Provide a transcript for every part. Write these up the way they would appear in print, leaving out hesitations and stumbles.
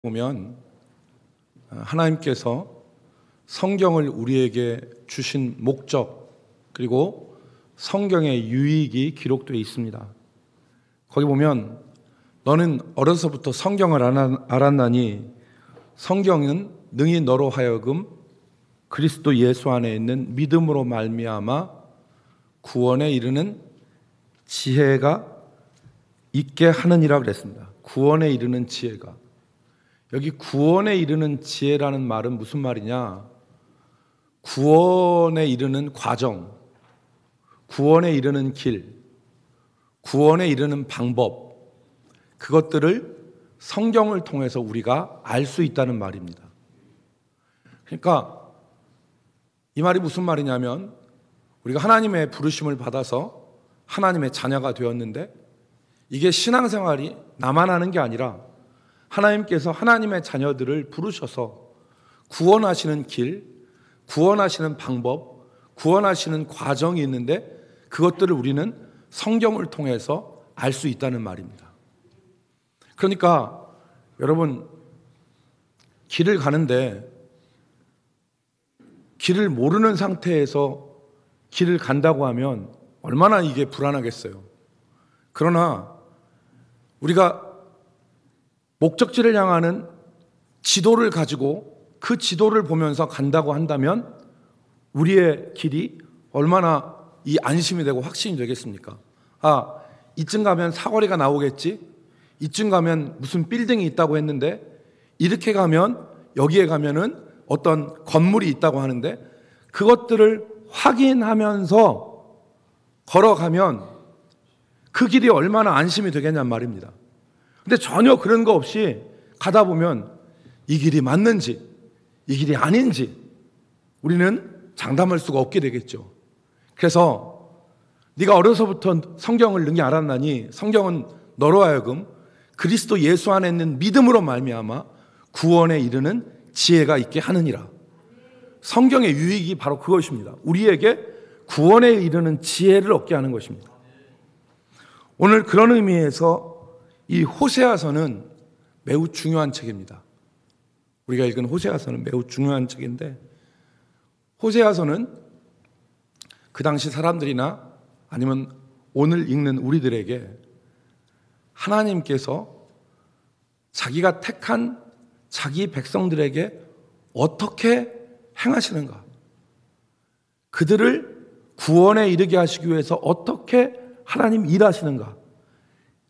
보면 하나님께서 성경을 우리에게 주신 목적 그리고 성경의 유익이 기록되어 있습니다. 거기 보면 너는 어려서부터 성경을 알았나니 성경은 능히 너로 하여금 그리스도 예수 안에 있는 믿음으로 말미암아 구원에 이르는 지혜가 있게 하느니라 그랬습니다. 구원에 이르는 지혜가. 여기 구원에 이르는 지혜라는 말은 무슨 말이냐? 구원에 이르는 과정, 구원에 이르는 길, 구원에 이르는 방법, 그것들을 성경을 통해서 우리가 알 수 있다는 말입니다. 그러니까 이 말이 무슨 말이냐면 우리가 하나님의 부르심을 받아서 하나님의 자녀가 되었는데 이게 신앙생활이 나만 하는 게 아니라 하나님께서 하나님의 자녀들을 부르셔서 구원하시는 길, 구원하시는 방법, 구원하시는 과정이 있는데 그것들을 우리는 성경을 통해서 알 수 있다는 말입니다. 그러니까 여러분, 길을 가는데 길을 모르는 상태에서 길을 간다고 하면 얼마나 이게 불안하겠어요. 그러나 우리가 목적지를 향하는 지도를 가지고 그 지도를 보면서 간다고 한다면 우리의 길이 얼마나 이 안심이 되고 확신이 되겠습니까? 아, 이쯤 가면 사거리가 나오겠지? 이쯤 가면 무슨 빌딩이 있다고 했는데 이렇게 가면 여기에 가면은 어떤 건물이 있다고 하는데 그것들을 확인하면서 걸어가면 그 길이 얼마나 안심이 되겠냔 말입니다. 근데 전혀 그런 거 없이 가다 보면 이 길이 맞는지 이 길이 아닌지 우리는 장담할 수가 없게 되겠죠. 그래서 네가 어려서부터 성경을 능히 알았나니 성경은 너로 하여금 그리스도 예수 안에 있는 믿음으로 말미암아 구원에 이르는 지혜가 있게 하느니라. 성경의 유익이 바로 그것입니다. 우리에게 구원에 이르는 지혜를 얻게 하는 것입니다. 오늘 그런 의미에서 이 호세아서는 매우 중요한 책입니다. 우리가 읽은 호세아서는 매우 중요한 책인데 호세아서는 그 당시 사람들이나 아니면 오늘 읽는 우리들에게 하나님께서 자기가 택한 자기 백성들에게 어떻게 행하시는가, 그들을 구원에 이르게 하시기 위해서 어떻게 하나님 일하시는가,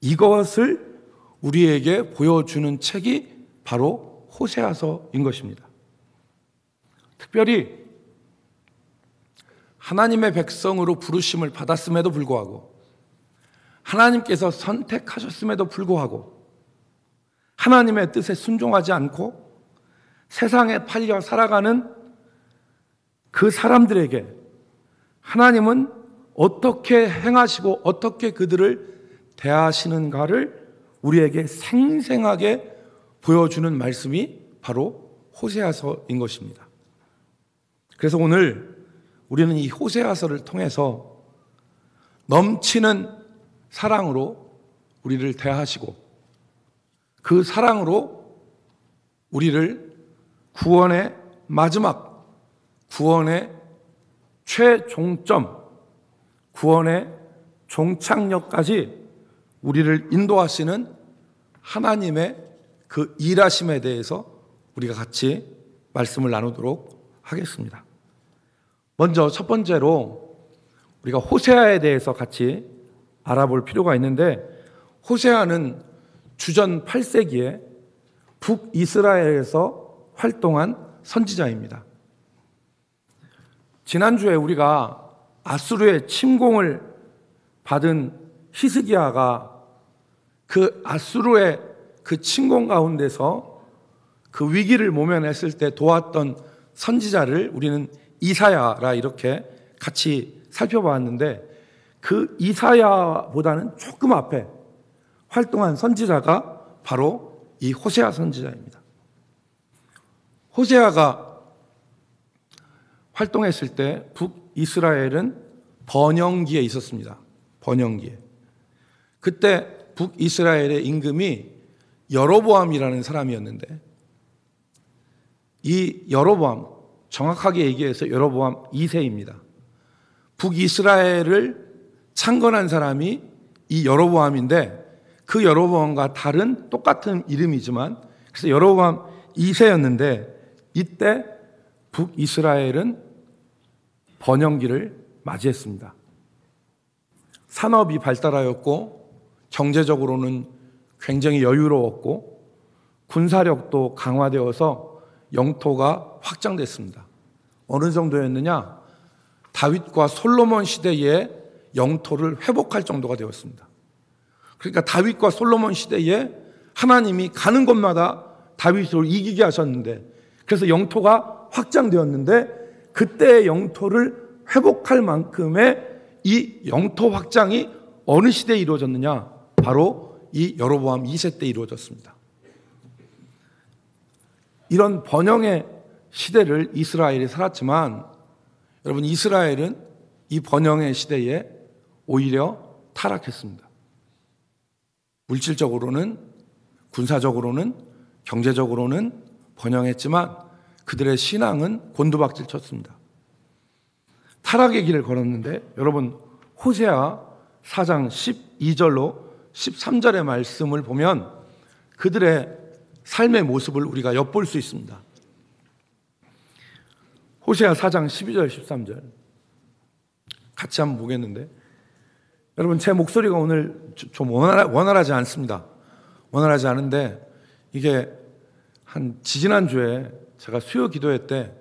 이것을 우리에게 보여주는 책이 바로 호세아서인 것입니다. 특별히 하나님의 백성으로 부르심을 받았음에도 불구하고 하나님께서 선택하셨음에도 불구하고 하나님의 뜻에 순종하지 않고 세상에 팔려 살아가는 그 사람들에게 하나님은 어떻게 행하시고 어떻게 그들을 대하시는가를 우리에게 생생하게 보여주는 말씀이 바로 호세아서인 것입니다. 그래서 오늘 우리는 이 호세아서를 통해서 넘치는 사랑으로 우리를 대하시고 그 사랑으로 우리를 구원의 마지막, 구원의 최종점, 구원의 종착역까지 우리를 인도하시는 하나님의 그 일하심에 대해서 우리가 같이 말씀을 나누도록 하겠습니다. 먼저 첫 번째로 우리가 호세아에 대해서 같이 알아볼 필요가 있는데 호세아는 주전 8세기에 북이스라엘에서 활동한 선지자입니다. 지난주에 우리가 아수르의 침공을 받은 히스기야가 그 아수르의 그 침공 가운데서 그 위기를 모면했을 때 도왔던 선지자를 우리는 이사야라 이렇게 같이 살펴봤는데 그 이사야보다는 조금 앞에 활동한 선지자가 바로 이 호세아 선지자입니다. 호세아가 활동했을 때 북이스라엘은 번영기에 있었습니다. 번영기에. 그때 북이스라엘의 임금이 여로보암이라는 사람이었는데, 이 여로보암, 정확하게 얘기해서 여로보암 2세입니다. 북이스라엘을 창건한 사람이 이 여로보암인데, 그 여로보암과 다른 똑같은 이름이지만, 그래서 여로보암 2세였는데, 이때 북이스라엘은 번영기를 맞이했습니다. 산업이 발달하였고, 경제적으로는 굉장히 여유로웠고, 군사력도 강화되어서 영토가 확장됐습니다. 어느 정도였느냐? 다윗과 솔로몬 시대에 영토를 회복할 정도가 되었습니다. 그러니까 다윗과 솔로몬 시대에 하나님이 가는 곳마다 다윗을 이기게 하셨는데, 그래서 영토가 확장되었는데, 그때의 영토를 회복할 만큼의 이 영토 확장이 어느 시대에 이루어졌느냐? 바로 이 여로보암 2세 때 이루어졌습니다. 이런 번영의 시대를 이스라엘이 살았지만, 여러분, 이스라엘은 이 번영의 시대에 오히려 타락했습니다. 물질적으로는, 군사적으로는, 경제적으로는 번영했지만 그들의 신앙은 곤두박질 쳤습니다. 타락의 길을 걸었는데, 여러분, 호세아 4장 12절로 13절의 말씀을 보면 그들의 삶의 모습을 우리가 엿볼 수 있습니다. 호세아 4장 12절 13절 같이 한번 보겠는데, 여러분, 제 목소리가 오늘 좀 원활하지 않습니다. 원활하지 않은데, 이게 한 지지난주에 제가 수요 기도회 때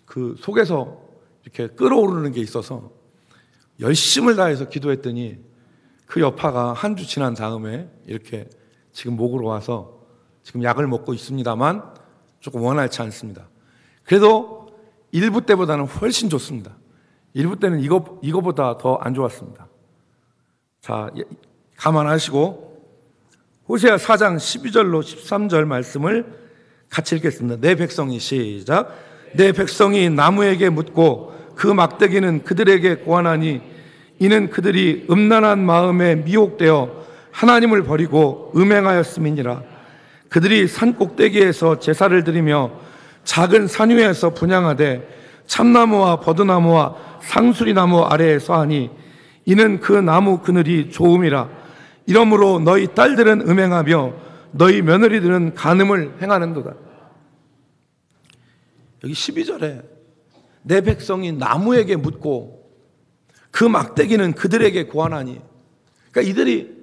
그 속에서 이렇게 끓어오르는 게 있어서 열심을 다해서 기도했더니 그 여파가 한 주 지난 다음에 이렇게 지금 목으로 와서 지금 약을 먹고 있습니다만 조금 원활치 않습니다. 그래도 일부 때보다는 훨씬 좋습니다. 일부 때는 이거보다 더 안 좋았습니다. 자, 감안하시고 호세아 4장 12절로 13절 말씀을 같이 읽겠습니다. 내 백성이, 시작. 내 백성이 나무에게 묻고 그 막대기는 그들에게 고하나니 이는 그들이 음란한 마음에 미혹되어 하나님을 버리고 음행하였음이니라. 그들이 산 꼭대기에서 제사를 드리며 작은 산 위에서 분향하되 참나무와 버드나무와 상수리나무 아래에서 하니 이는 그 나무 그늘이 좋음이라. 이러므로 너희 딸들은 음행하며 너희 며느리들은 간음을 행하는도다. 여기 12절에 내 백성이 나무에게 묻고 그 막대기는 그들에게 고하나니, 그러니까 이들이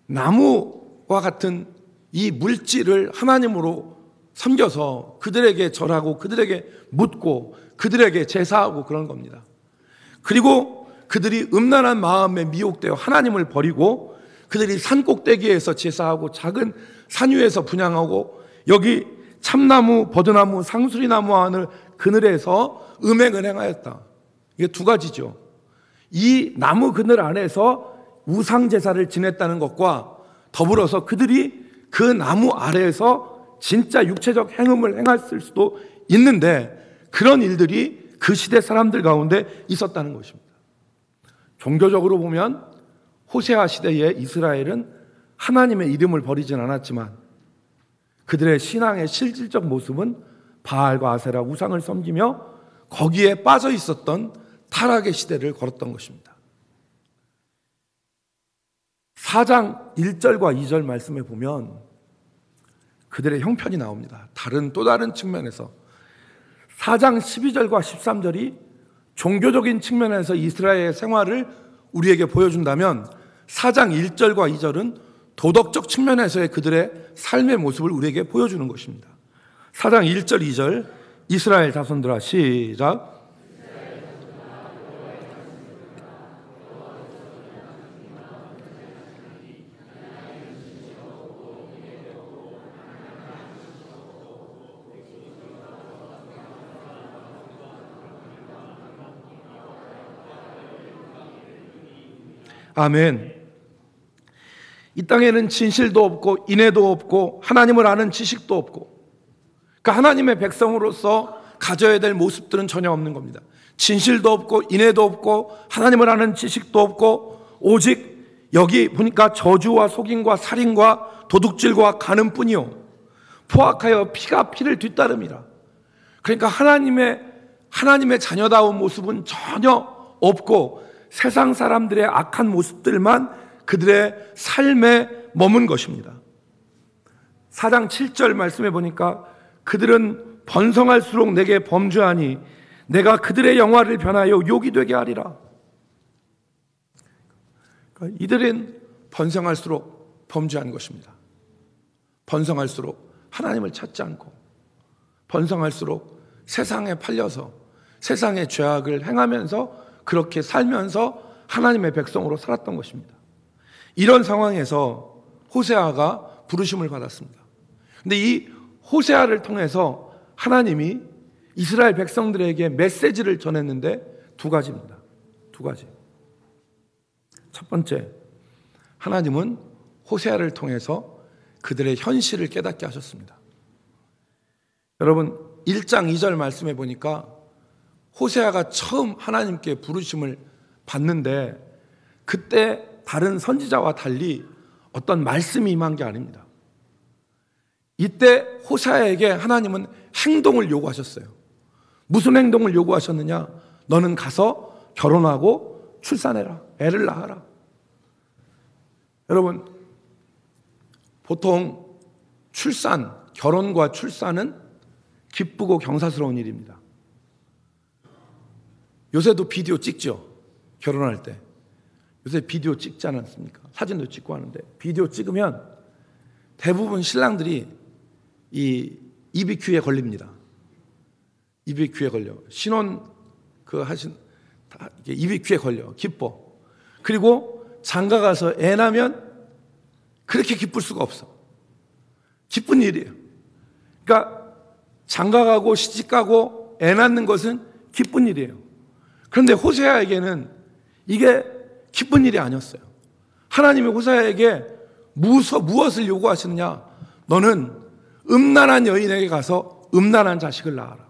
나무와 같은 이 물질을 하나님으로 섬겨서 그들에게 절하고 그들에게 묻고 그들에게 제사하고 그런 겁니다. 그리고 그들이 음란한 마음에 미혹되어 하나님을 버리고 그들이 산 꼭대기에서 제사하고 작은 산 위에서 분향하고 여기 참나무, 버드나무, 상수리나무 하늘 그늘에서 음행을 행하였다. 이게 두 가지죠. 이 나무 그늘 안에서 우상 제사를 지냈다는 것과 더불어서 그들이 그 나무 아래에서 진짜 육체적 행음을 행했을 수도 있는데 그런 일들이 그 시대 사람들 가운데 있었다는 것입니다. 종교적으로 보면 호세아 시대에 이스라엘은 하나님의 이름을 버리진 않았지만 그들의 신앙의 실질적 모습은 바알과 아세라 우상을 섬기며 거기에 빠져 있었던 타락의 시대를 걸었던 것입니다. 4장 1절과 2절 말씀에 보면 그들의 형편이 나옵니다. 또 다른 측면에서 4장 12절과 13절이 종교적인 측면에서 이스라엘의 생활을 우리에게 보여준다면 4장 1절과 2절은 도덕적 측면에서의 그들의 삶의 모습을 우리에게 보여주는 것입니다. 4장 1절 2절 이스라엘 자손들아, 시작. 아멘. 이 땅에는 진실도 없고 인애도 없고 하나님을 아는 지식도 없고, 그러니까 하나님의 백성으로서 가져야 될 모습들은 전혀 없는 겁니다. 진실도 없고 인애도 없고 하나님을 아는 지식도 없고 오직 여기 보니까 저주와 속임과 살인과 도둑질과 간음뿐이요 포악하여 피가 피를 뒤따름이라. 그러니까 하나님의 자녀다운 모습은 전혀 없고 세상 사람들의 악한 모습들만 그들의 삶에 머문 것입니다. 4장 7절 말씀해 보니까 그들은 번성할수록 내게 범죄하니 내가 그들의 영화를 변하여 욕이 되게 하리라. 그러니까 이들은 번성할수록 범죄하는 것입니다. 번성할수록 하나님을 찾지 않고 번성할수록 세상에 팔려서 세상의 죄악을 행하면서 그렇게 살면서 하나님의 백성으로 살았던 것입니다. 이런 상황에서 호세아가 부르심을 받았습니다. 근데 이 호세아를 통해서 하나님이 이스라엘 백성들에게 메시지를 전했는데 두 가지입니다. 두 가지. 첫 번째, 하나님은 호세아를 통해서 그들의 현실을 깨닫게 하셨습니다. 여러분 1장 2절 말씀해 보니까 호세아가 처음 하나님께 부르심을 받는데 그때 다른 선지자와 달리 어떤 말씀이 임한 게 아닙니다. 이때 호세아에게 하나님은 행동을 요구하셨어요. 무슨 행동을 요구하셨느냐? 너는 가서 결혼하고 출산해라. 애를 낳아라. 여러분 보통 결혼과 출산은 기쁘고 경사스러운 일입니다. 요새도 비디오 찍죠. 결혼할 때. 요새 비디오 찍지 않았습니까? 사진도 찍고 하는데 비디오 찍으면 대부분 신랑들이 이 EBQ에 걸립니다. EBQ에 걸려. 신혼 EBQ에 걸려. 기뻐. 그리고 장가 가서 애 낳으면 그렇게 기쁠 수가 없어. 기쁜 일이에요. 그러니까 장가 가고 시집 가고 애 낳는 것은 기쁜 일이에요. 그런데 호세아에게는 이게 기쁜 일이 아니었어요. 하나님이 호세아에게 무엇을 요구하시느냐? 너는 음란한 여인에게 가서 음란한 자식을 낳아라.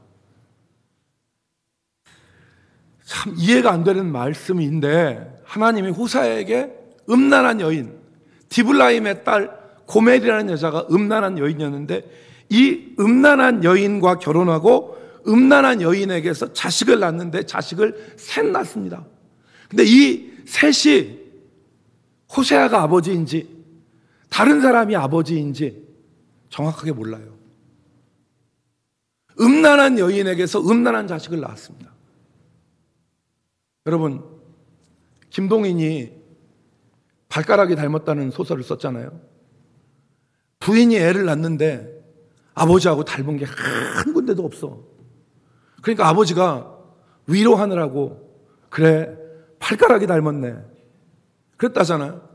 참 이해가 안 되는 말씀인데 하나님이 호세아에게 음란한 여인, 디블라임의 딸 고멜이라는 여자가 음란한 여인이었는데 이 음란한 여인과 결혼하고 음란한 여인에게서 자식을 낳는데 자식을 셋 낳습니다. 근데 이 셋이 호세아가 아버지인지 다른 사람이 아버지인지 정확하게 몰라요. 음란한 여인에게서 음란한 자식을 낳았습니다. 여러분 김동인이 발가락이 닮았다는 소설을 썼잖아요. 부인이 애를 낳는데 아버지하고 닮은 게 한 군데도 없어. 그러니까 아버지가 위로하느라고 그래 발가락이 닮았네 그랬다잖아요.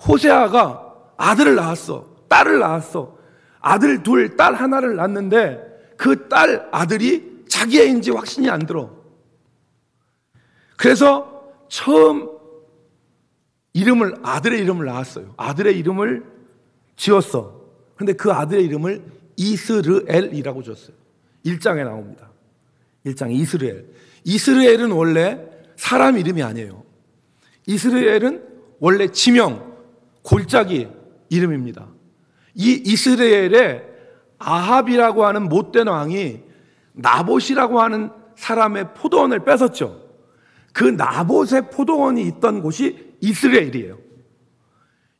호세아가 아들을 낳았어. 딸을 낳았어. 아들 둘, 딸 하나를 낳았는데 그 딸 아들이 자기 애인지 확신이 안 들어. 그래서 처음 아들의 이름을 낳았어요. 아들의 이름을 지었어. 근데 그 아들의 이름을 이스르엘이라고 줬어요. 1장에 나옵니다. 1장 이스르엘. 이스르엘은 원래 사람 이름이 아니에요. 이스라엘은 원래 지명, 골짜기 이름입니다. 이 이스라엘에 아합이라고 하는 못된 왕이 나봇이라고 하는 사람의 포도원을 뺏었죠. 그 나봇의 포도원이 있던 곳이 이스라엘이에요.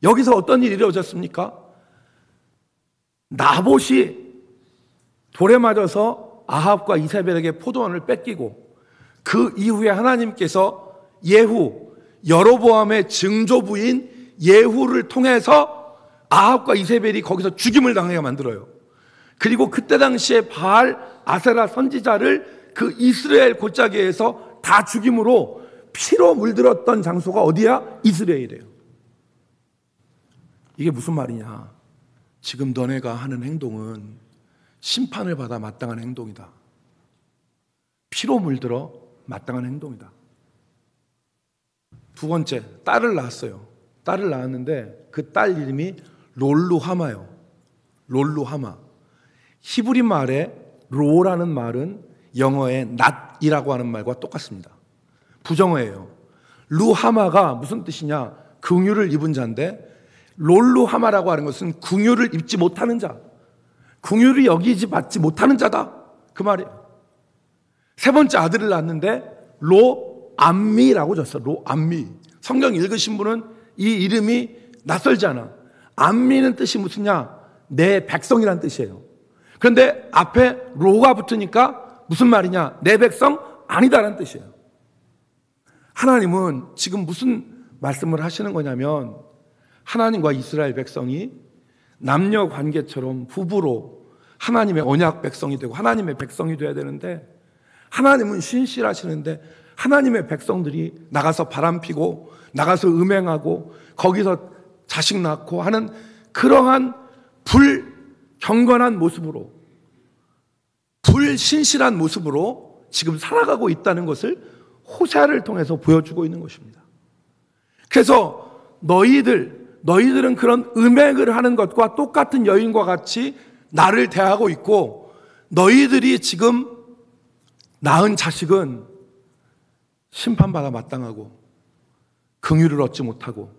여기서 어떤 일이 이루어졌습니까? 나봇이 돌에 맞아서 아합과 이세벨에게 포도원을 뺏기고 그 이후에 하나님께서 여로보암의 증조부인 예후를 통해서 아합과 이세벨이 거기서 죽임을 당하게 만들어요. 그리고 그때 당시에 바알 아세라 선지자를 그 이스라엘 골짜기에서 다 죽임으로 피로 물들었던 장소가 어디야? 이스라엘이에요. 이게 무슨 말이냐? 지금 너네가 하는 행동은 심판을 받아 마땅한 행동이다. 피로 물들어 마땅한 행동이다. 두 번째, 딸을 낳았어요. 딸을 낳았는데 그 딸 이름이 롤루하마요. 롤루하마. 히브리 말에 로라는 말은 영어의 not이라고 하는 말과 똑같습니다. 부정어예요. 루하마가 무슨 뜻이냐? 긍휼을 입은 자인데, 롤루하마라고 하는 것은 긍휼을 입지 못하는 자, 긍휼을 여기지 받지 못하는 자다, 그 말이에요. 세 번째 아들을 낳았는데 로암미라고 졌어. 로암미. 성경 읽으신 분은 이 이름이 낯설지 않아. 암미는 뜻이 무슨냐? 내 백성이란 뜻이에요. 그런데 앞에 로가 붙으니까 무슨 말이냐? 내 백성 아니다라는 뜻이에요. 하나님은 지금 무슨 말씀을 하시는 거냐면, 하나님과 이스라엘 백성이 남녀 관계처럼 부부로 하나님의 언약 백성이 되고 하나님의 백성이 되어야 되는데, 하나님은 신실하시는데 하나님의 백성들이 나가서 바람피고 나가서 음행하고 거기서 자식 낳고 하는 그러한 불경건한 모습으로, 불신실한 모습으로 지금 살아가고 있다는 것을 호세아를 통해서 보여주고 있는 것입니다. 그래서 너희들은 그런 음행을 하는 것과 똑같은 여인과 같이 나를 대하고 있고, 너희들이 지금 낳은 자식은 심판받아 마땅하고 긍휼을 얻지 못하고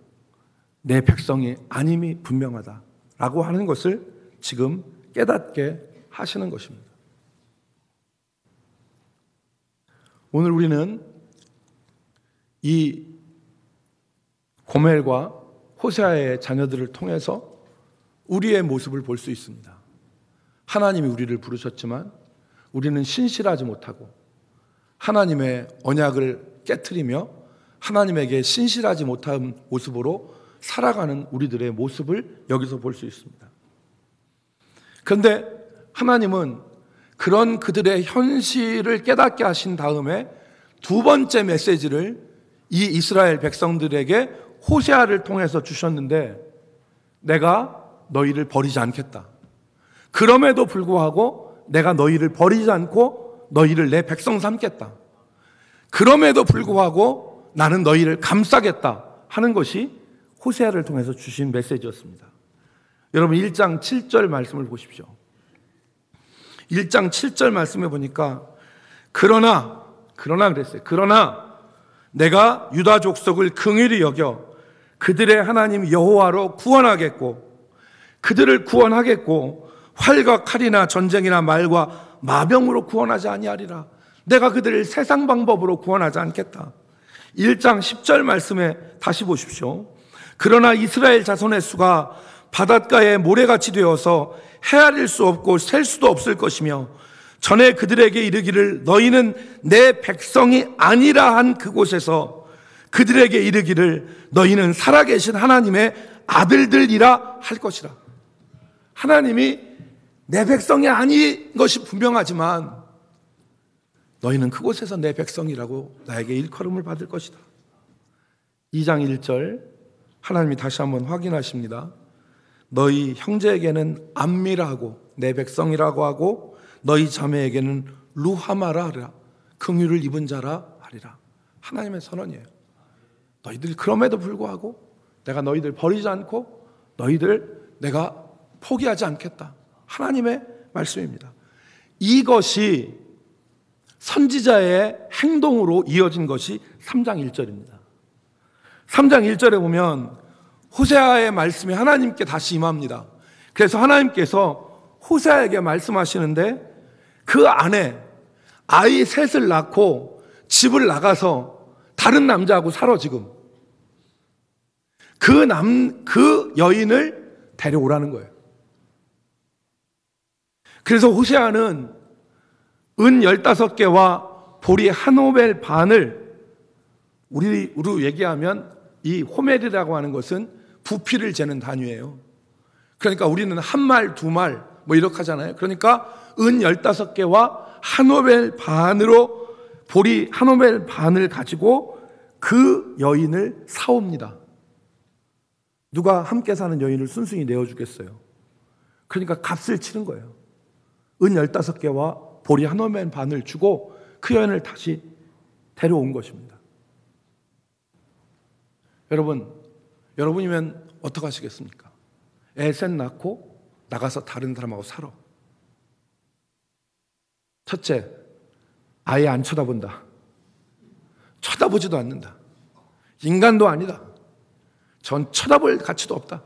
내 백성이 아님이 분명하다라고 하는 것을 지금 깨닫게 하시는 것입니다. 오늘 우리는 이 고멜과 호세아의 자녀들을 통해서 우리의 모습을 볼 수 있습니다. 하나님이 우리를 부르셨지만 우리는 신실하지 못하고 하나님의 언약을 깨트리며 하나님에게 신실하지 못한 모습으로 살아가는 우리들의 모습을 여기서 볼 수 있습니다. 그런데 하나님은 그런 그들의 현실을 깨닫게 하신 다음에 두 번째 메시지를 이 이스라엘 백성들에게 호세아를 통해서 주셨는데, 내가 너희를 버리지 않겠다. 그럼에도 불구하고 내가 너희를 버리지 않고 너희를 내 백성 삼겠다. 그럼에도 불구하고 나는 너희를 감싸겠다 하는 것이 호세아를 통해서 주신 메시지였습니다. 여러분 1장 7절 말씀을 보십시오. 1장 7절 말씀에 보니까 그러나 그랬어요. 그러나 내가 유다 족속을 긍휼히 여겨 그들의 하나님 여호와로 구원하겠고 그들을 구원하겠고 활과 칼이나 전쟁이나 말과 마병으로 구원하지 아니하리라. 내가 그들을 세상 방법으로 구원하지 않겠다. 1장 10절 말씀에 다시 보십시오. 그러나 이스라엘 자손의 수가 바닷가에 모래같이 되어서 헤아릴 수 없고 셀 수도 없을 것이며 전에 그들에게 이르기를 너희는 내 백성이 아니라 한 그곳에서 그들에게 이르기를 너희는 살아계신 하나님의 아들들이라 할 것이라. 하나님이 내 백성이 아닌 것이 분명하지만 너희는 그곳에서 내 백성이라고 나에게 일컬음을 받을 것이다. 2장 1절 하나님이 다시 한번 확인하십니다. 너희 형제에게는 암미라 하고 내 백성이라고 하고 너희 자매에게는 루하마라 하리라. 긍휼을 입은 자라 하리라. 하나님의 선언이에요. 너희들 그럼에도 불구하고 내가 너희들 버리지 않고 너희들 내가 포기하지 않겠다. 하나님의 말씀입니다. 이것이 선지자의 행동으로 이어진 것이 3장 1절입니다. 3장 1절에 보면 호세아의 말씀이 하나님께 다시 임합니다. 그래서 하나님께서 호세아에게 말씀하시는데 그 안에 아이 셋을 낳고 집을 나가서 다른 남자하고 살아 지금. 그 여인을 데려오라는 거예요. 그래서 호세아는 은 15개와 보리 한 호멜 반을 우리로 얘기하면 이 호멜이라고 하는 것은 부피를 재는 단위예요. 그러니까 우리는 한 말, 두 말 뭐 이렇게 하잖아요. 그러니까 은 15개와 한 호멜 반으로 보리 한 호멜 반을 가지고 그 여인을 사옵니다. 누가 함께 사는 여인을 순순히 내어주겠어요? 그러니까 값을 치는 거예요. 은 15개와 보리 한 호멜 반을 주고 그 여인을 다시 데려온 것입니다. 여러분이면 어떻게 하시겠습니까? 애 셋 낳고 나가서 다른 사람하고 살아. 첫째, 아예 안 쳐다본다. 쳐다보지도 않는다. 인간도 아니다. 전 쳐다볼 가치도 없다.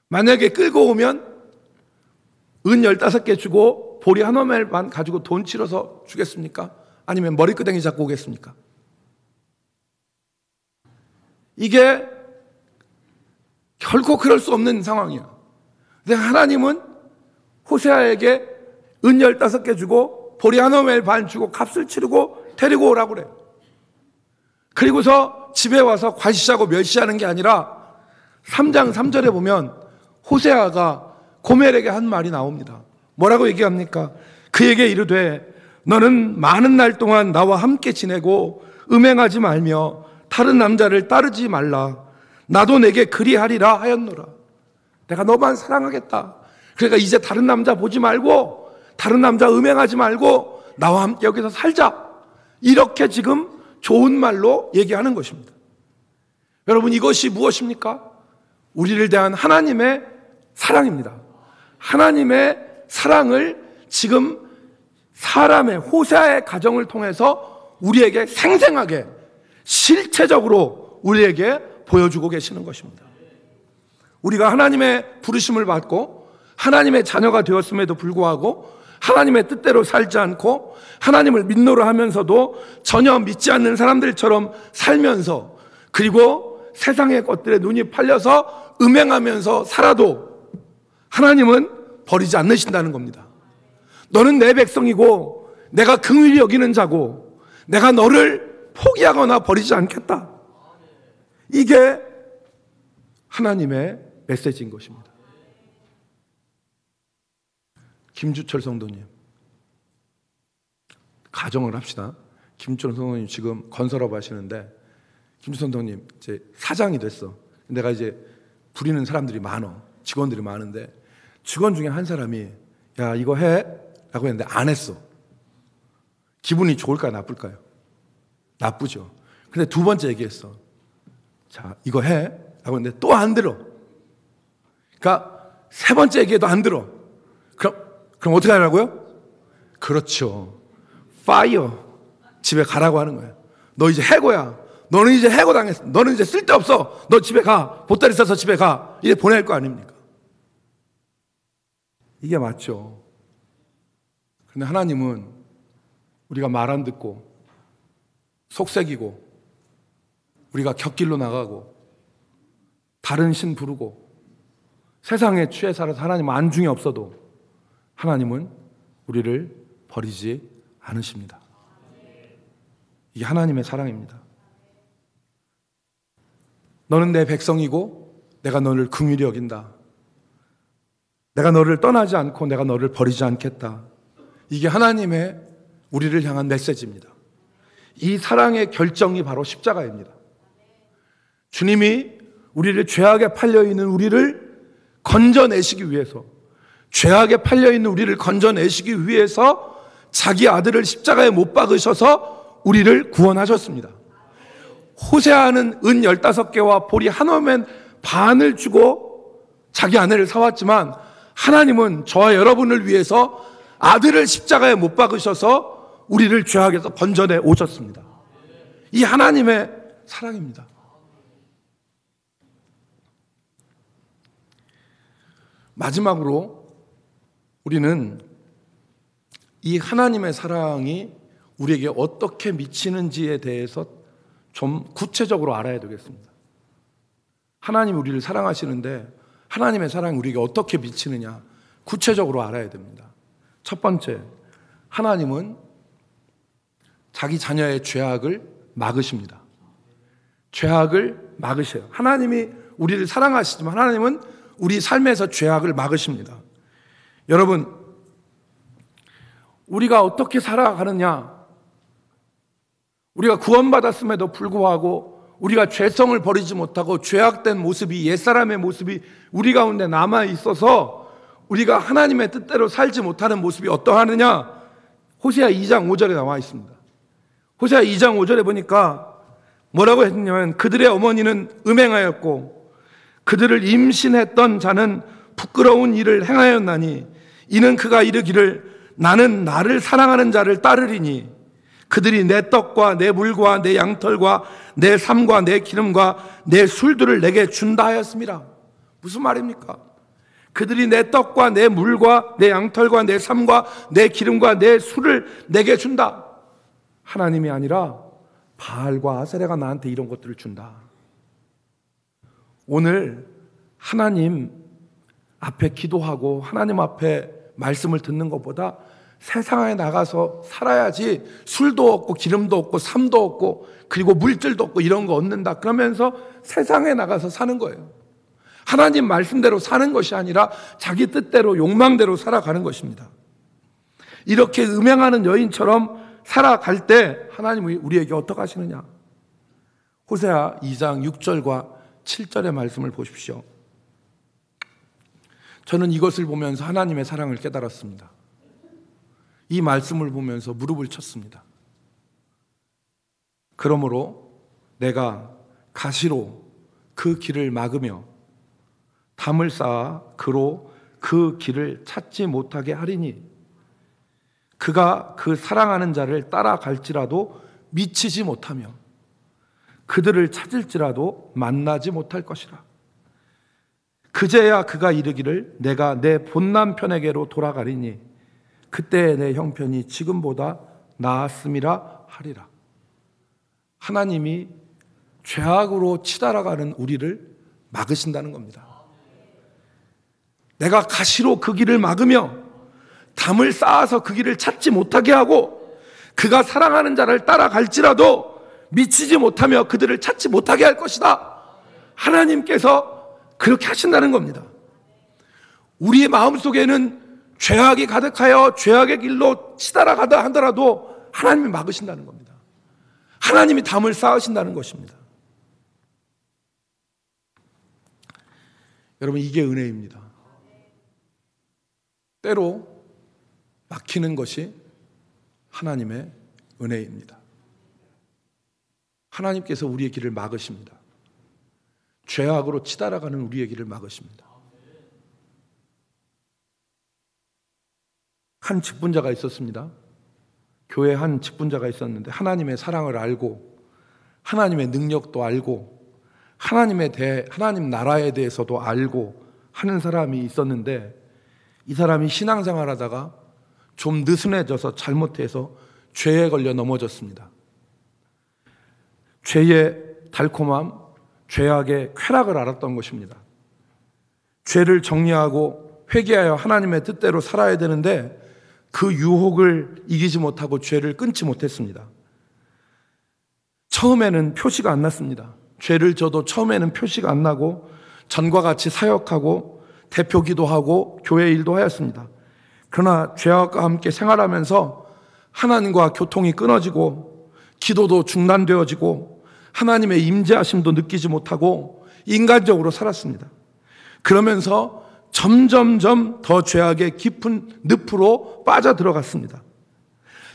만약에 끌고 오면 은 15개 주고 보리 한 오멜만 가지고 돈 치러서 주겠습니까? 아니면 머리끄댕이 잡고 오겠습니까? 이게 결코 그럴 수 없는 상황이야. 근데 하나님은 호세아에게 은 15개 주고 보리 한 오멜 반 주고 값을 치르고 데리고 오라고 그래. 그리고서 집에 와서 과시하고 멸시하는 게 아니라 3장 3절에 보면 호세아가 고멜에게 한 말이 나옵니다. 뭐라고 얘기합니까? 그에게 이르되 너는 많은 날 동안 나와 함께 지내고 음행하지 말며 다른 남자를 따르지 말라. 나도 내게 그리하리라 하였노라. 내가 너만 사랑하겠다. 그러니까 이제 다른 남자 보지 말고 다른 남자 음행하지 말고 나와 함께 여기서 살자. 이렇게 지금 좋은 말로 얘기하는 것입니다. 여러분, 이것이 무엇입니까? 우리를 대한 하나님의 사랑입니다. 하나님의 사랑을 지금 사람의 호세아의 가정을 통해서 우리에게 생생하게 실체적으로 우리에게 보여주고 계시는 것입니다. 우리가 하나님의 부르심을 받고 하나님의 자녀가 되었음에도 불구하고 하나님의 뜻대로 살지 않고 하나님을 믿노라 하면서도 전혀 믿지 않는 사람들처럼 살면서 그리고 세상의 것들에 눈이 팔려서 음행하면서 살아도 하나님은 버리지 않으신다는 겁니다. 너는 내 백성이고 내가 긍휼히 여기는 자고 내가 너를 포기하거나 버리지 않겠다. 이게 하나님의 메시지인 것입니다. 김주철 성도님, 가정을 합시다. 김주철 성도님 지금 건설업 하시는데 김주철 성도님 이제 사장이 됐어. 내가 이제 부리는 사람들이 많어. 직원들이 많은데 직원 중에 한 사람이 야 이거 해? 라고 했는데 안 했어. 기분이 좋을까요? 나쁠까요? 나쁘죠. 근데 두 번째 얘기했어. 자 이거 해? 라고 했는데 또 안 들어. 그러니까 세 번째 얘기해도 안 들어. 그럼 어떻게 하라고요? 그렇죠. 파이어. 집에 가라고 하는 거야. 너 이제 해고야. 너는 이제 해고 당했어. 너는 이제 쓸데없어. 너 집에 가. 보따리 싸서 집에 가. 이제 보낼 거 아닙니까? 이게 맞죠. 그런데 하나님은 우리가 말 안 듣고 속색이고 우리가 곁길로 나가고 다른 신 부르고 세상에 취해 살아서 하나님 안중에 없어도 하나님은 우리를 버리지 않으십니다. 이게 하나님의 사랑입니다. 너는 내 백성이고 내가 너를 긍휼히 여긴다. 내가 너를 떠나지 않고 내가 너를 버리지 않겠다. 이게 하나님의 우리를 향한 메시지입니다. 이 사랑의 결정이 바로 십자가입니다. 주님이 우리를 죄악에 팔려있는 우리를 건져내시기 위해서 죄악에 팔려있는 우리를 건져내시기 위해서 자기 아들을 십자가에 못 박으셔서 우리를 구원하셨습니다. 호세아는 은 15개와 보리 한 오멜 반을 주고 자기 아내를 사왔지만 하나님은 저와 여러분을 위해서 아들을 십자가에 못 박으셔서 우리를 죄악에서 건져내 오셨습니다. 이 하나님의 사랑입니다. 마지막으로 우리는 이 하나님의 사랑이 우리에게 어떻게 미치는지에 대해서 좀 구체적으로 알아야 되겠습니다. 하나님이 우리를 사랑하시는데 하나님의 사랑이 우리에게 어떻게 미치느냐 구체적으로 알아야 됩니다. 첫 번째, 하나님은 자기 자녀의 죄악을 막으십니다. 죄악을 막으셔요. 하나님이 우리를 사랑하시지만 하나님은 우리 삶에서 죄악을 막으십니다. 여러분, 우리가 어떻게 살아가느냐? 우리가 구원받았음에도 불구하고 우리가 죄성을 버리지 못하고 죄악된 모습이, 옛사람의 모습이 우리 가운데 남아 있어서 우리가 하나님의 뜻대로 살지 못하는 모습이 어떠하느냐? 호세아 2장 5절에 나와 있습니다. 호세아 2장 5절에 보니까 뭐라고 했냐면 그들의 어머니는 음행하였고 그들을 임신했던 자는 부끄러운 일을 행하였나니 이는 그가 이르기를 나는 나를 사랑하는 자를 따르리니 그들이 내 떡과 내 물과 내 양털과 내 삶과 내 기름과 내 술들을 내게 준다 하였습니다. 무슨 말입니까? 그들이 내 떡과 내 물과 내 양털과 내 삶과 내 기름과 내 술을 내게 준다. 하나님이 아니라 바알과 아세라가 나한테 이런 것들을 준다. 오늘 하나님 앞에 기도하고 하나님 앞에 말씀을 듣는 것보다 세상에 나가서 살아야지 술도 없고 기름도 없고 삶도 없고 그리고 물질도 없고 이런 거 얻는다 그러면서 세상에 나가서 사는 거예요. 하나님 말씀대로 사는 것이 아니라 자기 뜻대로 욕망대로 살아가는 것입니다. 이렇게 음행하는 여인처럼 살아갈 때 하나님이 우리에게 어떻게 하시느냐? 호세아 2장 6절과 7절의 말씀을 보십시오. 저는 이것을 보면서 하나님의 사랑을 깨달았습니다. 이 말씀을 보면서 무릎을 쳤습니다. 그러므로 내가 가시로 그 길을 막으며 담을 쌓아 그로 그 길을 찾지 못하게 하리니 그가 그 사랑하는 자를 따라갈지라도 미치지 못하며 그들을 찾을지라도 만나지 못할 것이라. 그제야 그가 이르기를 내가 내 본남편에게로 돌아가리니 그때 내 형편이 지금보다 나았음이라 하리라. 하나님이 죄악으로 치달아가는 우리를 막으신다는 겁니다. 내가 가시로 그 길을 막으며 담을 쌓아서 그 길을 찾지 못하게 하고 그가 사랑하는 자를 따라갈지라도 미치지 못하며 그들을 찾지 못하게 할 것이다. 하나님께서 그렇게 하신다는 겁니다. 우리의 마음속에는 죄악이 가득하여 죄악의 길로 치달아가다 하더라도 하나님이 막으신다는 겁니다. 하나님이 담을 쌓으신다는 것입니다. 여러분, 이게 은혜입니다. 때로 막히는 것이 하나님의 은혜입니다. 하나님께서 우리의 길을 막으십니다. 죄악으로 치달아가는 우리의 길을 막으십니다. 한 직분자가 있었습니다. 교회 한 직분자가 있었는데 하나님의 사랑을 알고 하나님의 능력도 알고 하나님 나라에 대해서도 알고 하는 사람이 있었는데 이 사람이 신앙생활 하다가 좀 느슨해져서 잘못해서 죄에 걸려 넘어졌습니다. 죄의 달콤함, 죄악의 쾌락을 알았던 것입니다. 죄를 정리하고 회개하여 하나님의 뜻대로 살아야 되는데 그 유혹을 이기지 못하고 죄를 끊지 못했습니다. 처음에는 표시가 안 났습니다. 죄를 져도 처음에는 표시가 안 나고 전과 같이 사역하고 대표 기도하고 교회 일도 하였습니다. 그러나 죄악과 함께 생활하면서 하나님과 교통이 끊어지고 기도도 중단되어지고 하나님의 임재하심도 느끼지 못하고 인간적으로 살았습니다. 그러면서 점점점 더 죄악의 깊은 늪으로 빠져들어갔습니다.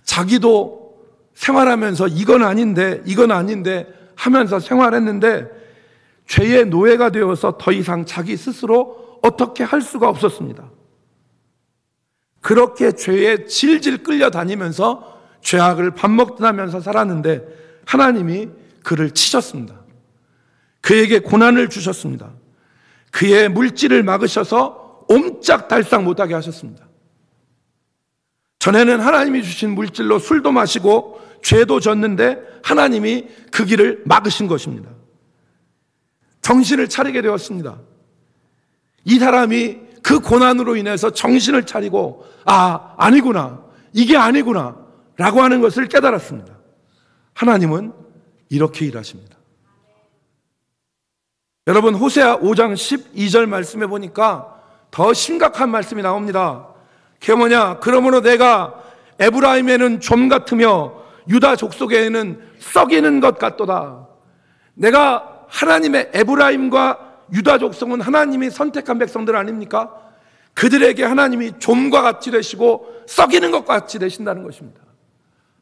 자기도 생활하면서 이건 아닌데 하면서 생활했는데 죄의 노예가 되어서 더 이상 자기 스스로 어떻게 할 수가 없었습니다. 그렇게 죄에 질질 끌려다니면서 죄악을 밥 먹듯 하면서 살았는데 하나님이 그를 치셨습니다. 그에게 고난을 주셨습니다. 그의 물질을 막으셔서 옴짝달싹 못하게 하셨습니다. 전에는 하나님이 주신 물질로 술도 마시고 죄도 졌는데 하나님이 그 길을 막으신 것입니다. 정신을 차리게 되었습니다. 이 사람이 그 고난으로 인해서 정신을 차리고 아니구나, 이게 아니구나 라고 하는 것을 깨달았습니다. 하나님은 이렇게 일하십니다. 여러분, 호세아 5장 12절 말씀에 보니까 더 심각한 말씀이 나옵니다. 그게 뭐냐? 그러므로 내가 에브라임에는 좀 같으며 유다 족속에는 썩이는 것 같도다. 내가 하나님의 에브라임과 유다 족속은 하나님이 선택한 백성들 아닙니까? 그들에게 하나님이 좀과 같이 되시고 썩이는 것 같이 되신다는 것입니다.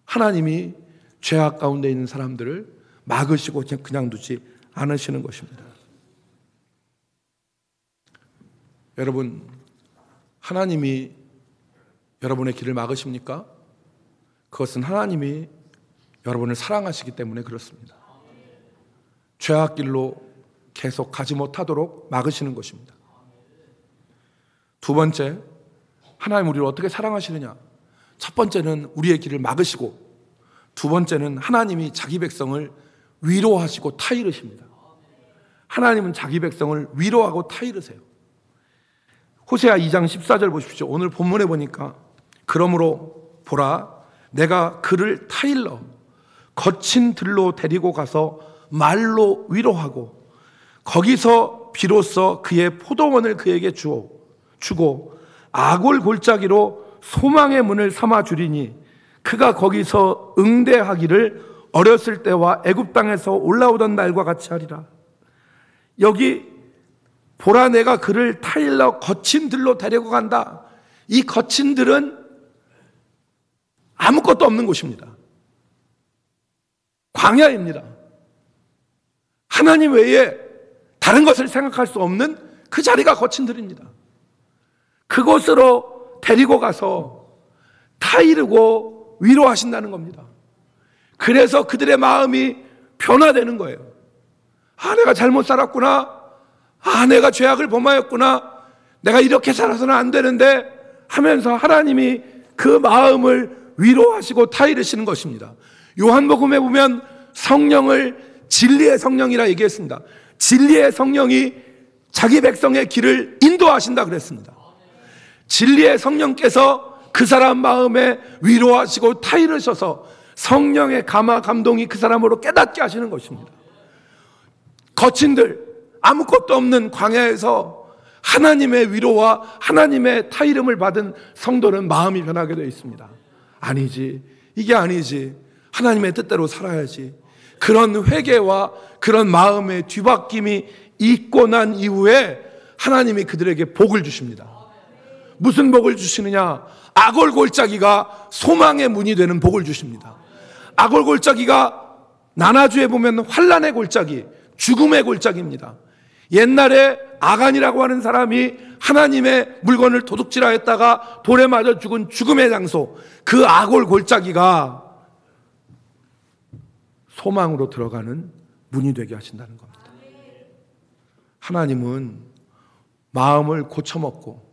하나님이 죄악 가운데 있는 사람들을 막으시고 그냥 두지 않으시는 것입니다. 여러분, 하나님이 여러분의 길을 막으십니까? 그것은 하나님이 여러분을 사랑하시기 때문에 그렇습니다. 죄악 길로 계속 가지 못하도록 막으시는 것입니다. 두 번째, 하나님 우리를 어떻게 사랑하시느냐? 첫 번째는 우리의 길을 막으시고, 두 번째는 하나님이 자기 백성을 위로하시고 타이르십니다. 하나님은 자기 백성을 위로하고 타이르세요. 호세아 2장 14절 보십시오. 오늘 본문에 보니까 그러므로 보라 내가 그를 타일러 거친 들로 데리고 가서 말로 위로하고 거기서 비로소 그의 포도원을 그에게 주고 아골 골짜기로 소망의 문을 삼아 주리니 그가 거기서 응대하기를 어렸을 때와 애굽 땅에서 올라오던 날과 같이 하리라. 여기 보라 내가 그를 타일러 거친 들로 데리고 간다. 이 거친 들은 아무것도 없는 곳입니다. 광야입니다. 하나님 외에 다른 것을 생각할 수 없는 그 자리가 거친 들입니다. 그곳으로 데리고 가서 타이르고 위로하신다는 겁니다. 그래서 그들의 마음이 변화되는 거예요. 아, 내가 잘못 살았구나. 아, 내가 죄악을 범하였구나. 내가 이렇게 살아서는 안 되는데 하면서 하나님이 그 마음을 위로하시고 타이르시는 것입니다. 요한복음에 보면 성령을 진리의 성령이라 얘기했습니다. 진리의 성령이 자기 백성의 길을 인도하신다 그랬습니다. 진리의 성령께서 그 사람 마음에 위로하시고 타이르셔서 성령의 감화 감동이 그 사람으로 깨닫게 하시는 것입니다. 거친들 아무것도 없는 광야에서 하나님의 위로와 하나님의 타이름을 받은 성도는 마음이 변하게 되어 있습니다. 아니지, 이게 아니지, 하나님의 뜻대로 살아야지. 그런 회개와 그런 마음의 뒤바뀜이 있고 난 이후에 하나님이 그들에게 복을 주십니다. 무슨 복을 주시느냐? 아골 골짜기가 소망의 문이 되는 복을 주십니다. 아골 골짜기가 나나주에 보면 환난의 골짜기, 죽음의 골짜기입니다. 옛날에 아간이라고 하는 사람이 하나님의 물건을 도둑질하였다가 돌에 맞아 죽은 죽음의 장소, 그 아골 골짜기가 소망으로 들어가는 문이 되게 하신다는 겁니다. 하나님은 마음을 고쳐먹고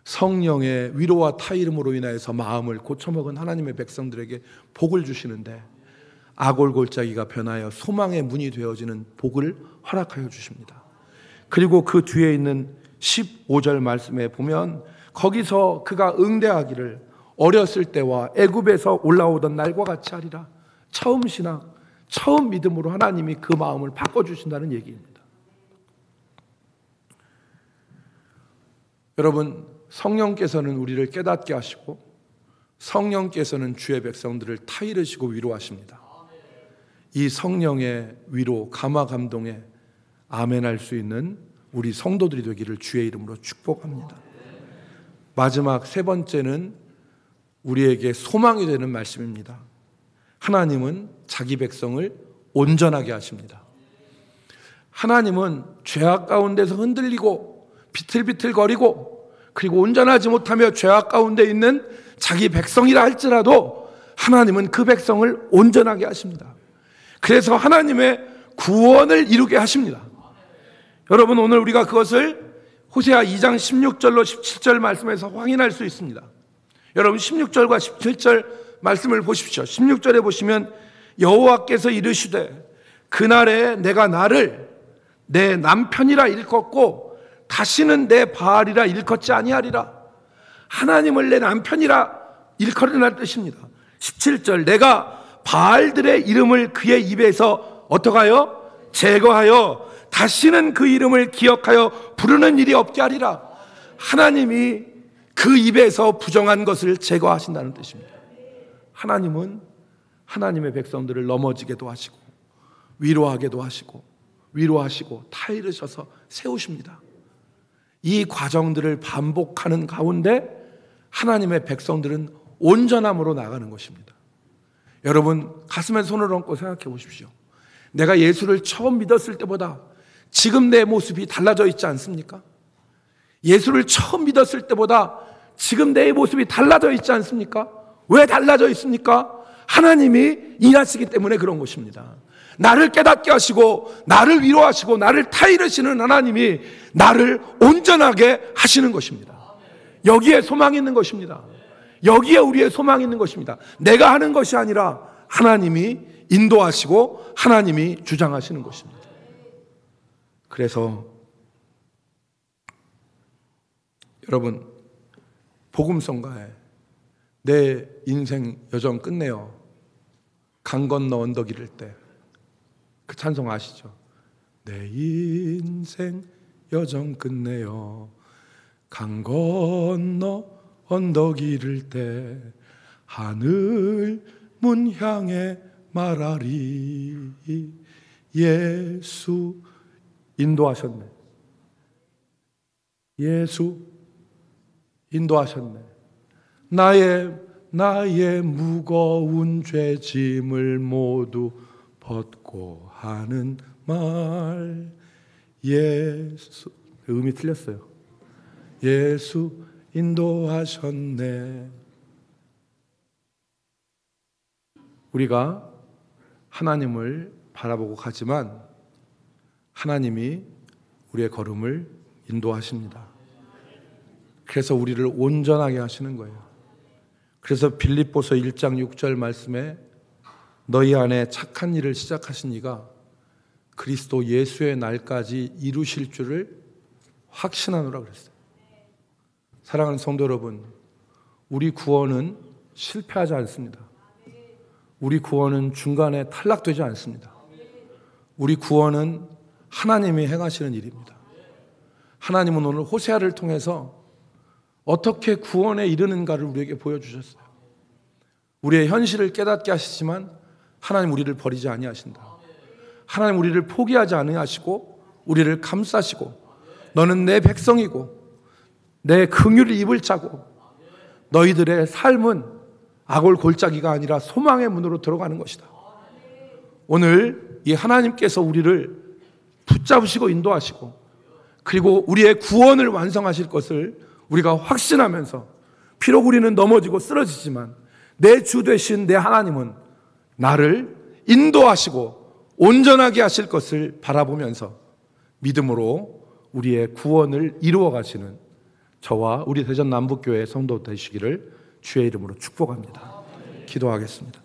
성령의 위로와 타이름으로 인하여서 마음을 고쳐먹은 하나님의 백성들에게 복을 주시는데 아골 골짜기가 변하여 소망의 문이 되어지는 복을 허락하여 주십니다. 그리고 그 뒤에 있는 15절 말씀에 보면 거기서 그가 응대하기를 어렸을 때와 애굽에서 올라오던 날과 같이 하리라. 처음 신앙, 처음 믿음으로 하나님이 그 마음을 바꿔주신다는 얘기입니다. 여러분, 성령께서는 우리를 깨닫게 하시고 성령께서는 주의 백성들을 타이르시고 위로하십니다. 이 성령의 위로, 감화 감동에 아멘할 수 있는 우리 성도들이 되기를 주의 이름으로 축복합니다. 마지막 세 번째는 우리에게 소망이 되는 말씀입니다. 하나님은 자기 백성을 온전하게 하십니다. 하나님은 죄악 가운데서 흔들리고 비틀비틀거리고 그리고 온전하지 못하며 죄악 가운데 있는 자기 백성이라 할지라도 하나님은 그 백성을 온전하게 하십니다. 그래서 하나님의 구원을 이루게 하십니다. 여러분, 오늘 우리가 그것을 호세아 2장 16절로 17절 말씀에서 확인할 수 있습니다. 여러분, 16절과 17절 말씀을 보십시오. 16절에 보시면 여호와께서 이르시되 그날에 내가 나를 내 남편이라 일컫고 다시는 내 바알이라 일컫지 아니하리라. 하나님을 내 남편이라 일컬으라는 뜻입니다. 17절 내가 바알들의 이름을 그의 입에서 어떡하여? 제거하여 다시는 그 이름을 기억하여 부르는 일이 없게 하리라. 하나님이 그 입에서 부정한 것을 제거하신다는 뜻입니다. 하나님은 하나님의 백성들을 넘어지게도 하시고 위로하게도 하시고 타이르셔서 세우십니다. 이 과정들을 반복하는 가운데 하나님의 백성들은 온전함으로 나가는 것입니다. 여러분, 가슴에 손을 얹고 생각해 보십시오. 내가 예수를 처음 믿었을 때보다 지금 내 모습이 달라져 있지 않습니까? 예수를 처음 믿었을 때보다 지금 내 모습이 달라져 있지 않습니까? 왜 달라져 있습니까? 하나님이 일하시기 때문에 그런 것입니다. 나를 깨닫게 하시고 나를 위로하시고 나를 타이르시는 하나님이 나를 온전하게 하시는 것입니다. 여기에 소망이 있는 것입니다. 여기에 우리의 소망이 있는 것입니다. 내가 하는 것이 아니라 하나님이 인도하시고 하나님이 주장하시는 것입니다. 그래서 여러분, 복음성가에 내 인생 여정 끝내요, 강 건너 언덕 이를 때, 그 찬송 아시죠? 내 인생 여정 끝내요, 강 건너 언덕 이를 때 하늘 문 향해 말하리. 예수 인도하셨네. 예수 인도하셨네. 나의 무거운 죄짐을 모두 벗고 하는 말. 예수, 음이 틀렸어요. 예수 인도하셨네. 우리가 하나님을 바라보고 가지만 하나님이 우리의 걸음을 인도하십니다. 그래서 우리를 온전하게 하시는 거예요. 그래서 빌립보서 1장 6절 말씀에 너희 안에 착한 일을 시작하신 이가 그리스도 예수의 날까지 이루실 줄을 확신하노라 그랬어요. 사랑하는 성도 여러분, 우리 구원은 실패하지 않습니다. 우리 구원은 중간에 탈락되지 않습니다. 우리 구원은 하나님이 행하시는 일입니다. 하나님은 오늘 호세아를 통해서 어떻게 구원에 이르는가를 우리에게 보여주셨어요. 우리의 현실을 깨닫게 하시지만 하나님 우리를 버리지 아니하신다. 하나님 우리를 포기하지 아니하시고 우리를 감싸시고 너는 내 백성이고 내 긍휼을 입을 자고 너희들의 삶은 악올 골짜기가 아니라 소망의 문으로 들어가는 것이다. 오늘 이 하나님께서 우리를 붙잡으시고 인도하시고 그리고 우리의 구원을 완성하실 것을 우리가 확신하면서 비록 우리는 넘어지고 쓰러지지만 내 주 되신 내 하나님은 나를 인도하시고 온전하게 하실 것을 바라보면서 믿음으로 우리의 구원을 이루어 가시는 저와 우리 대전 남북교회 성도 되시기를 주의 이름으로 축복합니다. 기도하겠습니다.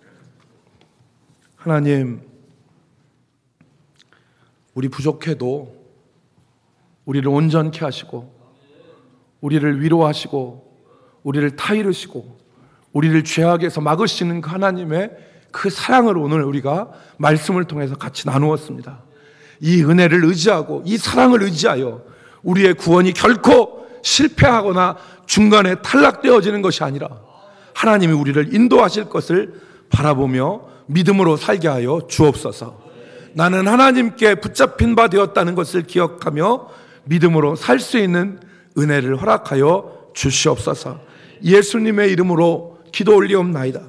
하나님, 우리 부족해도 우리를 온전케 하시고 우리를 위로하시고 우리를 타이르시고 우리를 죄악에서 막으시는 그 하나님의 그 사랑을 오늘 우리가 말씀을 통해서 같이 나누었습니다. 이 은혜를 의지하고 이 사랑을 의지하여 우리의 구원이 결코 실패하거나 중간에 탈락되어지는 것이 아니라 하나님이 우리를 인도하실 것을 바라보며 믿음으로 살게 하여 주옵소서. 나는 하나님께 붙잡힌 바 되었다는 것을 기억하며 믿음으로 살 수 있는 은혜를 허락하여 주시옵소서. 예수님의 이름으로 기도 올리옵나이다.